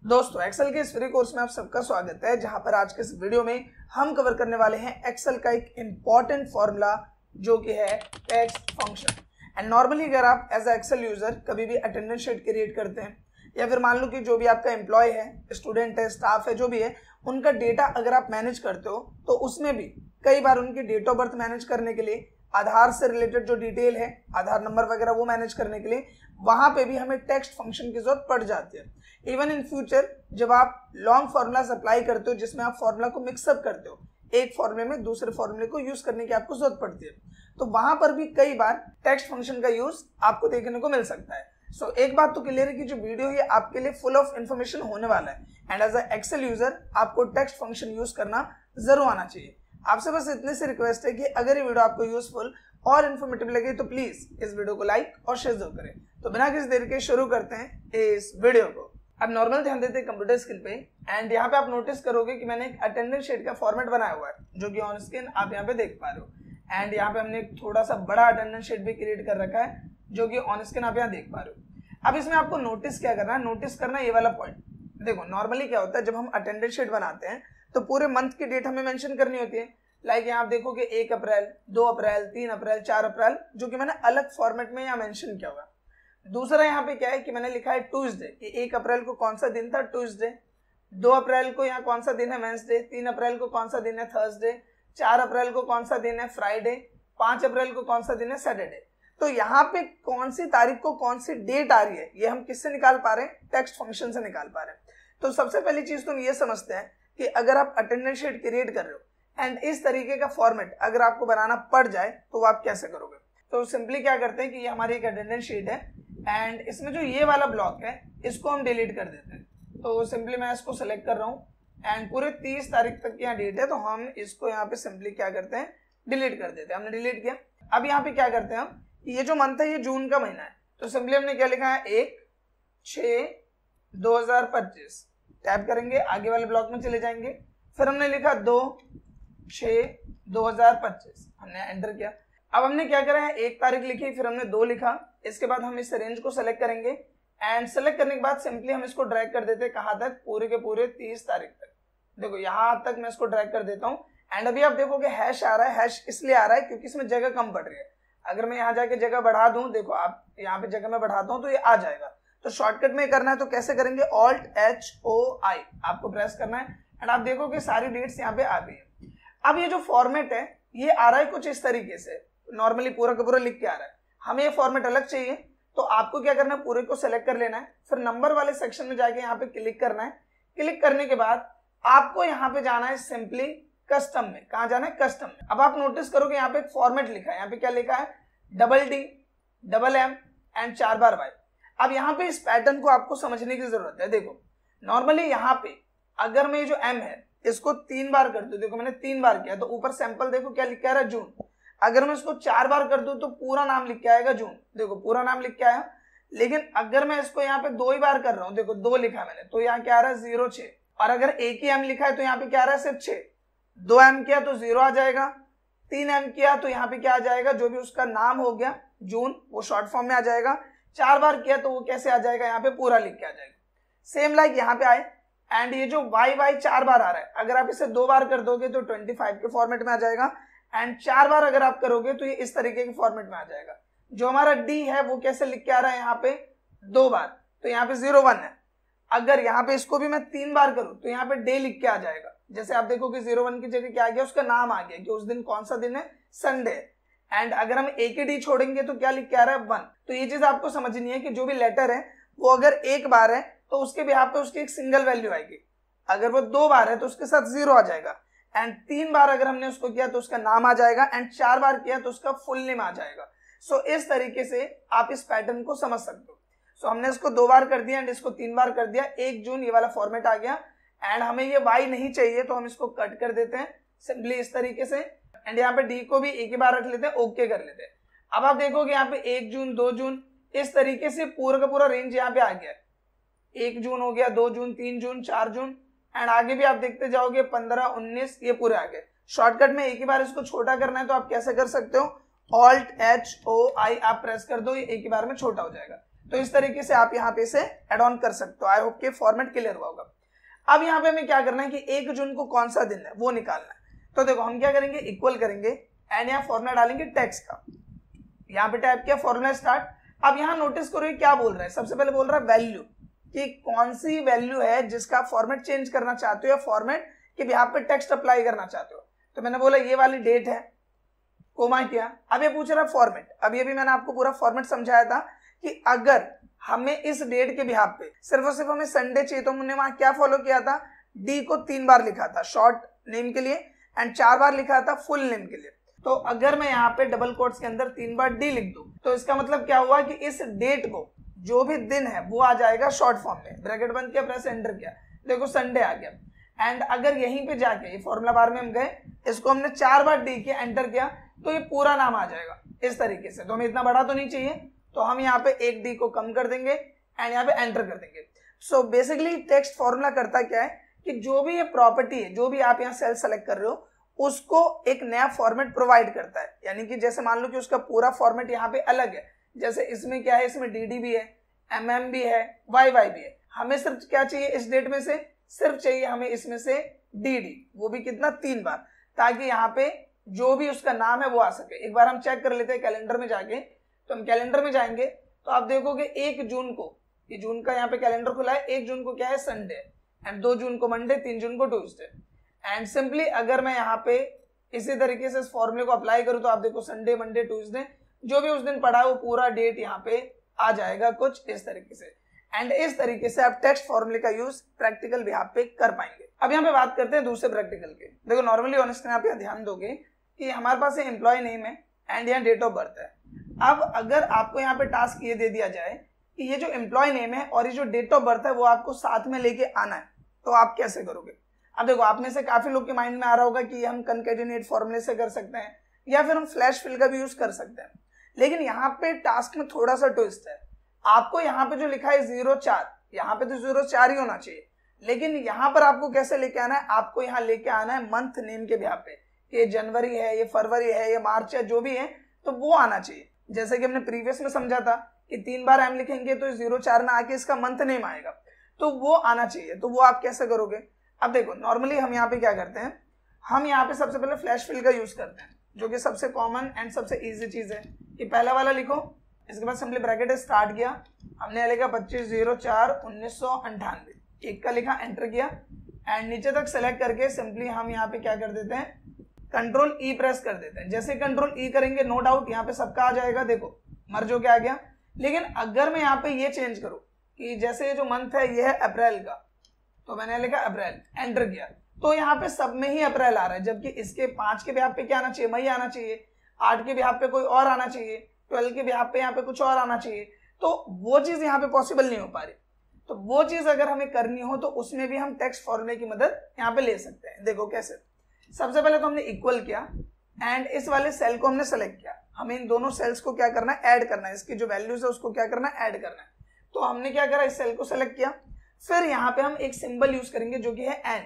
दोस्तों एक्सेल के इस फ्री कोर्स में आप सबका स्वागत है, जहां पर आज के इस वीडियो में हम कवर करने वाले हैं एक्सेल का एक इम्पॉर्टेंट फॉर्मूला जो कि है टेक्स्ट फंक्शन। एंड नॉर्मली अगर आप एज अ एक्सेल यूजर कभी भी अटेंडेंस शीट क्रिएट करते हैं या फिर मान लो कि जो भी आपका एम्प्लॉय है, स्टूडेंट है, स्टाफ है, जो भी है, उनका डेटा अगर आप मैनेज करते हो तो उसमें भी कई बार उनकी डेट ऑफ बर्थ मैनेज करने के लिए, आधार से रिलेटेड जो डिटेल है, आधार नंबर वगैरह वो मैनेज करने के लिए वहां पे भी हमें टेक्स्ट फंक्शन की जरूरत पड़ जाती है। इवन इन फ्यूचर जब आप लॉन्ग फॉर्मूलाज अप्लाई करते हो जिसमें आप फॉर्मूला को मिक्सअप करते हो, एक फॉर्मूले में दूसरे फॉर्मूले को यूज करने की आपको जरूरत पड़ती है, तो वहां पर भी कई बार टेक्स्ट फंक्शन का यूज आपको देखने को मिल सकता है। सो एक बात तो क्लियर है कि जो वीडियो है आपके लिए फुल ऑफ इन्फॉर्मेशन होने वाला है and as a Excel user आपको टेक्स्ट फंक्शन यूज करना जरूर आना चाहिए। आपसे बस इतने से रिक्वेस्ट है कि अगर ये वीडियो आपको यूजफुल और इन्फॉर्मेटिव लगे तो प्लीज इस वीडियो को लाइक और शेयर जरूर करें। तो बिना किसी देर के शुरू करते हैं इस वीडियो को। अब नॉर्मल ध्यान देते हैं कंप्यूटर स्क्रीन पे एंड यहाँ पे आप नोटिस करोगे कि मैंने एक अटेंडेंस शीट का फॉर्मेट बनाया हुआ है जो कि ऑन स्क्रीन आप यहाँ पे देख पा रहे हो। एंड यहाँ पे हमने एक थोड़ा सा बड़ा अटेंडेंस शीट भी क्रिएट कर रखा है जो कि ऑन स्क्रीन आप यहाँ देख पा रहे हो। अब इसमें आपको नोटिस क्या करना है, नोटिस करना ये वाला पॉइंट। देखो नॉर्मली क्या होता है, जब हम अटेंडेंस शीट बनाते हैं तो पूरे मंथ की डेट हमें मेंशन करनी होती है। लाइक यहाँ आप देखोगे 1 अप्रैल, 2 अप्रैल, 3 अप्रैल, 4 अप्रैल, जो कि मैंने अलग फॉर्मेट में यहाँ मेंशन किया हुआ। दूसरा यहाँ पे क्या है कि मैंने लिखा है ट्यूसडे, कि 1 अप्रैल को कौन सा दिन था, ट्यूसडे। 2 अप्रैल को यहाँ कौन सा दिन है, वेंसडे। 3 अप्रैल को कौन सा दिन है, थर्सडे। 4 अप्रैल को कौन सा दिन है, फ्राइडे। 5 अप्रैल को कौन सा दिन है, सैटरडे। तो यहाँ पे कौन सी तारीख को कौन सी डेट आ रही है ये हम किससे निकाल पा रहे हैं, टेक्स्ट फंक्शन से निकाल पा रहे हैं। तो सबसे पहली चीज तुम ये समझते हैं कि अगर आप अटेंडेंस शीट क्रिएट कर रहे हो एंड इस तरीके का फॉर्मेट अगर आपको बनाना पड़ जाए तो आप कैसे करोगे। तो सिंपली क्या करते हैं कि ये हमारी एक अटेंडेंस शीट है एंड इसमें जो ये वाला ब्लॉक है इसको हम डिलीट कर देते हैं। तो सिंपली मैं इसको सेलेक्ट कर रहा हूँ एंड पूरे 30 तारीख तक की यहाँ डेट है, तो हम इसको यहाँ पे सिंपली क्या करते हैं, डिलीट कर देते हैं। हमने डिलीट किया। अब यहाँ पे क्या करते हैं हम, ये जो मंथ है ये जून का महीना है, तो सिंपली हमने क्या लिखा है, 1/6/2025 टैप करेंगे, आगे वाले ब्लॉक में चले जाएंगे। फिर हमने लिखा 2/6/2025, हमने एंटर किया। अब हमने क्या करा है, 1 तारीख लिखी, फिर हमने 2 लिखा। इसके बाद हम इस रेंज को सेलेक्ट करेंगे एंड सेलेक्ट करने के बाद सिंपली हम इसको ड्रैग कर देते हैं कहाँ तक, पूरे के पूरे 30 तारीख तक। देखो यहाँ तक मैं इसको ड्रैग कर देता हूँ एंड अभी आप देखोगे हैश आ रहा है। हैश इसलिए आ रहा है क्योंकि इसमें जगह कम पड़ रही है। अगर मैं यहाँ जाके जगह बढ़ा दूं, देखो आप यहाँ पे जगह में बढ़ाता हूँ तो ये आ जाएगा। तो शॉर्टकट में करना है तो कैसे करेंगे, Alt+H+O+I आपको प्रेस करना है एंड आप देखोगे सारी डेट्स यहाँ पे आ गई है। अब ये जो फॉर्मेट है ये आ रहा है कुछ इस तरीके से, नॉर्मली पूरा का पूरा लिख के आ रहा है। हमें ये फॉर्मेट अलग चाहिए तो आपको क्या करना है, पूरे को सेलेक्ट कर लेना है, फिर नंबर वाले सेक्शन में जाके यहाँ पे क्लिक करना है। क्लिक करने के बाद आपको यहाँ पे जाना है सिंपली कस्टम में। कहाँ जाना है, कस्टम में। अब आप नोटिस करोगे यहाँ पे एक फॉर्मेट लिखा है, यहाँ पे क्या लिखा है, DDM एंड 4 बार Y। अब यहाँ पे इस पैटर्न को आपको समझने की जरूरत है। देखो नॉर्मली यहाँ पे अगर मैं जो M है इसको 3 बार कर दूं, देखो मैंने 3 बार किया तो ऊपर सैंपल देखो क्या लिख के आ रहा है, जून। अगर मैं इसको 4 बार कर दूं तो पूरा नाम लिख के आएगा जून, देखो पूरा नाम लिख के आया। लेकिन अगर मैं इसको यहाँ पे 2 ही बार कर रहा हूँ, देखो 2 लिखा मैंने, तो यहाँ क्या आ रहा है 0-6। और अगर एक ही M लिखा है तो यहाँ पे क्या आ रहा है, सिर्फ 6। 2 M किया तो 0 आ जाएगा, 3 M किया तो यहाँ पे क्या आ जाएगा, जो भी उसका नाम हो गया जून वो शॉर्ट फॉर्म में आ जाएगा। 4 बार किया तो वो कैसे आ जाएगा, यहाँ पे पूरा लिख के आ जाएगा। सेम लाइक यहाँ पे आए एंड ये जो YY 4 बार आ रहा है, अगर आप इसे 2 बार कर दोगे तो 25 के फॉर्मेट में आ जाएगा एंड 4 बार अगर आप करोगे तो ये इस तरीके के फॉर्मेट में आ जाएगा। जो हमारा D है वो कैसे लिख के आ रहा है, यहाँ पे 2 बार, तो यहाँ पे 0-1 है। अगर यहाँ पे इसको भी मैं 3 बार करूं तो यहाँ पे डे लिख के आ जाएगा। जैसे आप देखोगे 0-1 की जगह क्या आ गया, उसका नाम आ गया कि उस दिन कौन सा दिन है, संडे। एंड अगर हम एक ही D छोड़ेंगे तो क्या लिख के आ रहा है, 1। तो ये चीज आपको समझनी है कि जो भी लेटर है वो अगर 1 बार है तो उसके बिहाफ पे उसकी एक सिंगल वैल्यू आएगी, अगर वो 2 बार है तो उसके साथ 0 आ जाएगा एंड 3 बार अगर हमने उसको किया तो उसका नाम आ जाएगा एंड 4 बार किया तो उसका फुल नेम आ जाएगा। सो इस तरीके से आप इस पैटर्न को समझ सकते हो। सो हमने इसको 2 बार कर दिया एंड इसको 3 बार कर दिया, 1 जून ये वाला फॉर्मेट आ गया एंड हमें ये Y नहीं चाहिए तो हम इसको कट कर देते हैं सिंपली इस तरीके से एंड यहाँ पे D को भी एक ही बार रख लेते हैं, ओके कर लेते हैं। अब आप देखोगे यहाँ पे 1 जून, 2 जून, इस तरीके से पूरा का पूरा रेंज यहाँ पे आ गया। 1 जून हो गया, 2 जून, 3 जून, 4 जून एंड आगे भी आप देखते जाओगे 15, 19 ये पूरे आ गए। शॉर्टकट में एक ही बार इसको छोटा करना है तो आप कैसे कर सकते हो, Alt+H+O+I आप प्रेस कर दो, ये एक ही बार में छोटा हो जाएगा। तो इस तरीके से आप यहाँ पे इसे एड ऑन कर सकते हो। आई होप कि फॉर्मेट क्लियर हुआ होगा। अब यहाँ पे हमें क्या करना है कि 1 जून को कौन सा दिन है वो निकालना है। तो देखो हम क्या करेंगे, इक्वल करेंगे एंड यहाँ फॉर्मूला डालेंगे टेक्स्ट का, यहाँ पे टाइप किया फॉर्मूला स्टार्ट। अब यहाँ नोटिस करो ये क्या बोल रहा है, सबसे पहले बोल रहा है वैल्यू, कि कौन सी वैल्यू है जिसका फॉर्मेट चेंज करना चाहते हो या फॉर्मेट के यहाँ पे टेक्स्ट अप्लाई करना चाहते हो। तो मैंने बोला ये वाली डेट है, कोमा किया। अब ये पूछ रहा है फॉर्मेट। अब ये भी मैंने आपको पूरा फॉर्मेट समझाया था कि अगर हमें इस डेट के बिहाफ पे सिर्फ और सिर्फ हमें संडे चाहिए तो हमने वहां क्या फॉलो किया था, डी को 3 बार लिखा था शॉर्ट नेम के लिए एंड 4 बार लिखा था फुल नेम के लिए। तो अगर मैं यहाँ पे डबल कोट्स के अंदर 3 बार डी लिख दूं तो इसका मतलब क्या हुआ कि इस डेट को जो भी दिन है वो आ जाएगा शॉर्ट फॉर्म में। ब्रैकेट बंद किया, प्रेस एंटर किया, देखो संडे आ गया। एंड अगर यहीं पे जाके ये फॉर्मूला बार में हम गए, इसको हमने 4 बार डी किया, एंटर किया, तो ये पूरा नाम आ जाएगा इस तरीके से। तो हमें इतना बड़ा तो नहीं चाहिए, तो हम यहाँ पे एक डी को कम कर देंगे एंड यहाँ पे एंटर कर देंगे। सो बेसिकली टेक्स्ट फॉर्मूला करता क्या है कि जो भी ये प्रॉपर्टी है, जो भी आप यहाँ सेल सेलेक्ट कर रहे हो, उसको एक नया फॉर्मेट प्रोवाइड करता है। यानी कि जैसे मान लो कि उसका पूरा फॉर्मेट यहाँ पे अलग है, जैसे इसमें क्या है, इसमें डी भी है, MM भी है, YY भी है। हमें सिर्फ क्या चाहिए इस डेट में से, सिर्फ चाहिए हमें इसमें से DD, वो भी कितना 3 बार, ताकि यहाँ पे जो भी उसका नाम है वो आ सके। एक बार हम चेक कर लेते हैं कैलेंडर में जाके। तो हम कैलेंडर में जाएंगे तो आप देखोगे 1 जून को, ये जून का यहाँ पे कैलेंडर खुला है, 1 जून को क्या है संडे, एंड 2 जून को मंडे, 3 जून को ट्यूसडे। एंड सिंपली अगर मैं यहाँ पे इसी तरीके से इस फॉर्मूले को अप्लाई करूँ तो आप देखो संडे, मंडे, ट्यूसडे जो भी उस दिन पढ़ा है वो पूरा डेट यहाँ पे आ जाएगा कुछ इस तरीके से। एंड इस तरीके से आप टेक्स्ट फॉर्मूले का यूज प्रैक्टिकल भी यहाँ पे कर पाएंगे। अब यहाँ पे बात करते हैं दूसरे प्रैक्टिकल के। देखो नॉर्मली ऑनेस्टली आप यहाँ ध्यान दोगे कि हमारे पास एम्प्लॉय नेम है एंड यहाँ डेट ऑफ बर्थ है। अब अगर आपको यहाँ पे टास्क ये दे दिया जाए कि ये जो एम्प्लॉय नेम है और ये जो डेट ऑफ बर्थ है वो आपको साथ में लेके आना है, तो आप कैसे करोगे। अब देखो आप में से काफी लोग के माइंड में आ रहा होगा कि हम कंकैटिनेट फॉर्मूले से कर सकते हैं या फिर हम फ्लैश फिल का भी यूज कर सकते हैं। लेकिन यहाँ पे टास्क में थोड़ा सा ट्विस्ट है। आपको यहाँ पे जो लिखा है 04, यहाँ पे तो 04 ही होना चाहिए, लेकिन यहाँ पर आपको कैसे लेके आना है, आपको यहाँ लेके आना है मंथ नेम के बिहाफ पे, कि ये जनवरी है, ये फरवरी है, ये मार्च है, जो भी है तो वो आना चाहिए। जैसे कि हमने प्रीवियस में समझा था कि 3 बार M लिखेंगे तो 04 में आके इसका मंथ नेम आएगा, तो वो आना चाहिए। तो वो आप कैसे करोगे। अब देखो नॉर्मली हम यहाँ पे क्या करते हैं, हम यहाँ पे सबसे पहले फ्लैश फिल का यूज करते हैं, जो कि सबसे कॉमन एंड सबसे इजी चीज है। कि पहला वाला लिखो, इसके बाद सिंपली ब्रैकेट स्टार्ट किया, हमने लिखा 25/04/1998, एक का लिखा, एंटर किया एंड नीचे तक सेलेक्ट करके सिंपली हम यहाँ पे क्या कर देते हैं, कंट्रोल E प्रेस कर देते हैं। जैसे कंट्रोल E करेंगे नो डाउट यहाँ पे सबका आ जाएगा, देखो मर्ज हो के आ गया। लेकिन अगर मैं यहाँ पे ये चेंज करूँ कि जैसे ये जो मंथ है ये है अप्रैल का, तो मैंने लिखा अप्रैल, एंटर किया, तो यहाँ पे सब में ही अप्रैल आ रहा है, जबकि इसके 5 के बिहाफ पे क्या आना चाहिए, मई आना चाहिए, 8 के बिहाफ पे कोई और आना चाहिए, 12 के बिहाफ पे यहाँ पे कुछ और आना चाहिए। तो वो चीज यहाँ पे पॉसिबल नहीं हो पा रही। तो वो चीज अगर हमें करनी हो तो उसमें भी हम टेक्स्ट फॉर्मूले की मदद यहाँ पे ले सकते हैं। देखो कैसे, सबसे पहले तो हमने इक्वल किया एंड इस वाले सेल को हमने सेलेक्ट किया। हमें इन दोनों सेल्स को क्या करना है, ऐड करना है, इसकी जो वैल्यूज है उसको क्या करना है, ऐड करना है। तो हमने क्या करा, इस सेल को सेलेक्ट किया, फिर यहाँ पे हम एक सिंबल यूज करेंगे जो कि है एंड।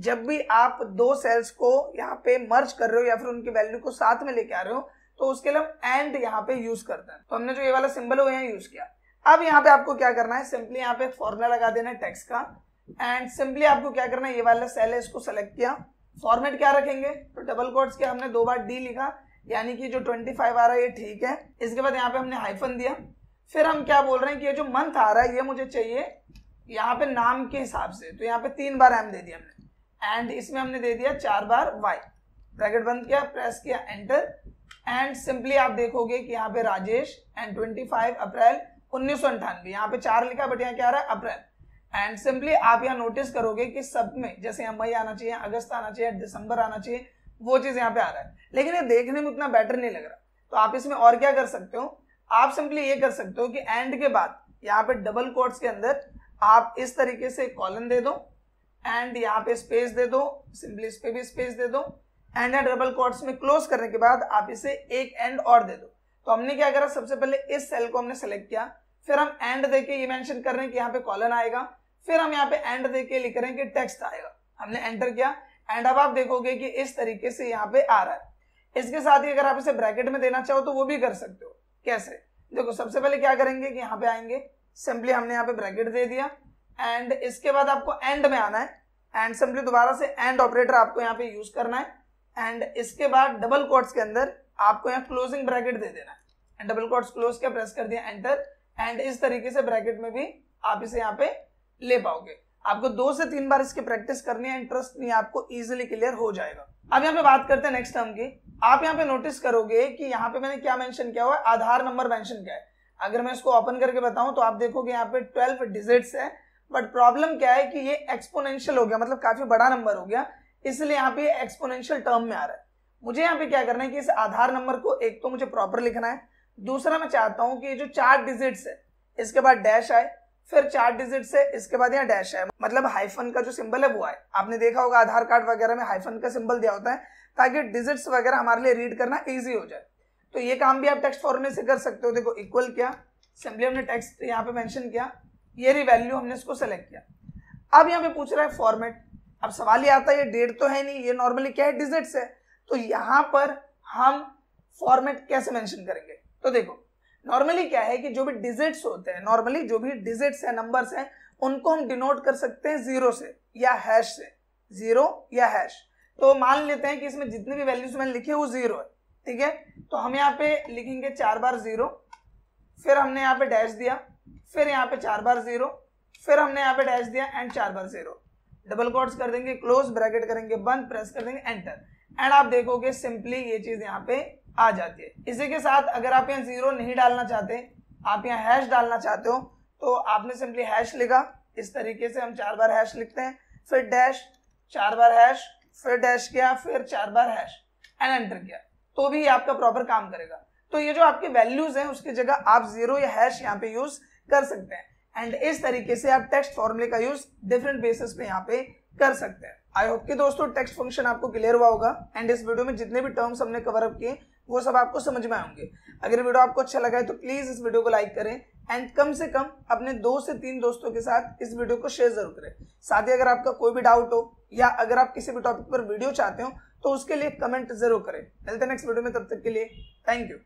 जब भी आप 2 सेल्स को यहाँ पे मर्ज कर रहे हो या फिर उनकी वैल्यू को साथ में लेके आ रहे हो तो उसके लिए हम एंड यहाँ पे यूज करते हैं। तो हमने जो ये वाला सिंबल है वो यहाँ यूज किया। अब यहाँ पे आपको क्या करना है, सिंपली यहाँ पे एक फॉर्मूला लगा देना है टेक्स्ट का एंड सिंपली आपको क्या करना है, ये वाला सेल है इसको सेलेक्ट किया, फॉर्मेट क्या रखेंगे, तो डबल कोट्स के हमने 2 बार डी लिखा, यानी कि जो 25 आ रहा है ये ठीक है। इसके बाद यहाँ पे हमने हाइफन दिया, फिर हम क्या बोल रहे हैं कि ये जो मंथ आ रहा है ये मुझे चाहिए यहाँ पे नाम के हिसाब से, तो यहाँ पे 3 बार M दे दिया हमने एंड इसमें हमने दे दिया 4 बार Y। ब्रैकेट बंद किया, प्रेस किया, एंटर एंड सिंपली आप देखोगे कि यहाँ पे राजेश एंड 25 अप्रैल 1998, यहाँ पे 4 लिखा बट यहाँ क्या आ रहा है, अप्रैल। एंड सिंपली आप यहाँ नोटिस करोगे कि सब में जैसे यहाँ मई आना चाहिए, अगस्त आना चाहिए, दिसंबर आना चाहिए, वो चीज यहाँ पे आ रहा है, लेकिन ये देखने में उतना बेटर नहीं लग रहा। तो आप इसमें और क्या कर सकते हो, आप सिंपली ये कर सकते हो कि एंड के बाद यहाँ पे डबल कोट्स के अंदर आप इस तरीके से कॉलन दे दो एंड यहाँ पे स्पेस दे दो, सिंपली इस पे भी स्पेस दे दो एंड डबल कोट्स में क्लोज करने के बाद आप इसे एक एंड और दे दो। तो हमने क्या करा, सबसे पहले इस सेल को हमने सेलेक्ट किया, फिर हम एंड देके ये मेंशन कर रहे हैं कि यहाँ पे कॉलन आएगा, फिर हम यहाँ पे एंड देके लिख रहे हैं कि टेक्स्ट आएगा, हमने एंटर किया एंड अब आप देखोगे कि इस तरीके से यहाँ पे आ रहा है। इसके साथ ही अगर आप इसे ब्रैकेट में देना चाहो तो वो भी कर सकते हो। कैसे, देखो सबसे पहले क्या करेंगे कि यहाँ पे आएंगे, सिंपली हमने यहाँ पे ब्रैकेट दे दिया एंड इसके बाद आपको एंड में आना है एंड सिंपली दोबारा से एंड ऑपरेटर आपको यहाँ पे यूज करना है एंड इसके बाद डबल कोट्स के अंदर आपको यहाँ क्लोजिंग ब्रैकेट दे देना है एंड डबल कोट्स क्लोज किया, प्रेस कर दिया एंटर एंड इस तरीके से ब्रैकेट में भी आप इसे यहाँ पे ले पाओगे। आपको 2 से 3 बार इसकी प्रैक्टिस करनी है, इंटरेस्ट नहीं आपको इजीली क्लियर हो जाएगा। अब यहाँ पे बात करते हैं नेक्स्ट टर्म की। आप यहाँ पे नोटिस करोगे कि यहाँ पे मैंने क्या मेंशन किया हुआ है, आधार नंबर मेंशन किया है। अगर मैं इसको ओपन करके बताऊं तो आप देखोगे यहाँ पे 12 डिजिट्स है, बट प्रॉब्लम क्या है कि ये एक्सपोनेंशियल हो गया, मतलब काफी बड़ा नंबर हो गया, इसलिए यहाँ पे एक्सपोनेंशियल टर्म में आ रहा है। मुझे यहाँ पे क्या करना है कि इस आधार नंबर को एक तो मुझे प्रॉपर लिखना है, दूसरा मैं चाहता हूं कि जो 4 डिजिट्स है इसके बाद डैश आए, फिर 4 डिजिट से इसके बाद यहाँ डैश है, मतलब हाइफन का जो सिंबल है वो आए। आपने देखा होगा आधार कार्ड वगैरह में हाइफन का सिंबल दिया होता है ताकि डिजिट्स वगैरह हमारे लिए रीड करना इजी हो जाए। तो ये काम भी आप टेक्स्ट फॉर्मेट से कर सकते हो। देखो इक्वल किया, सिंपली हमने टेक्स्ट यहाँ पे मेंशन किया, ये रही वैल्यू, हमने इसको सेलेक्ट किया। अब यहाँ पे पूछ रहा है फॉर्मेट। अब सवाल ये आता है ये डेट तो है नहीं, ये नॉर्मली क्या है डिजिट्स है, तो यहाँ पर हम फॉर्मेट कैसे मेंशन करेंगे। तो देखो नॉर्मली क्या है कि जो भी डिजिट्स होते हैं, नॉर्मली जो भी डिजिट्स है, नंबर्स हैं, उनको हम डिनोट कर सकते हैं 0 से या हैश से, 0 या हैश। तो मान लेते हैं कि इसमें जितनी भी वैल्यूज मैंने लिखी है वो 0 है, ठीक है। तो हम यहाँ पे लिखेंगे 4 बार 0, फिर हमने यहाँ पे डैश दिया, फिर यहाँ पे 4 बार 0, फिर हमने यहाँ पे डैश दिया एंड 4 बार 0, डबल कोट्स कर देंगे, क्लोज ब्रैकेट करेंगे बंद, प्रेस कर देंगे एंटर एंड आप देखोगे सिंपली ये चीज यहाँ पे आ जाती है। इसी के साथ अगर आप यहाँ 0 नहीं डालना चाहते, आप यहाँ हैश डालना चाहते हो, तो आपने सिंपली हैश लिखा, इस तरीके से हम 4 बार हैश लिखते हैं, फिर डैश, 4 बार हैश, फिर डैश किया, फिर 4 बार हैश एंड एंटर किया, तो भी आपका प्रॉपर काम करेगा। तो ये जो आपकी वैल्यूज हैं उसकी जगह आप 0 या हैश यहाँ पे यूज कर सकते हैं एंड इस तरीके से आप टेक्स्ट फॉर्मूले का यूज डिफरेंट बेसिस पे यहाँ पे कर सकते हैं। आई होप कि दोस्तों टेक्स्ट फंक्शन आपको क्लियर हुआ होगा एंड इस वीडियो में जितने भी टर्म्स हमने कवर अप किए वो सब आपको समझ में आएंगे। अगर वीडियो आपको अच्छा लगा है तो प्लीज इस वीडियो को लाइक करें एंड कम से कम अपने 2 से 3 दोस्तों के साथ इस वीडियो को शेयर जरूर करें। साथ ही अगर आपका कोई भी डाउट हो या अगर आप किसी भी टॉपिक पर वीडियो चाहते हो तो उसके लिए कमेंट जरूर करें। मिलते हैं नेक्स्ट वीडियो में, तब तक के लिए थैंक यू।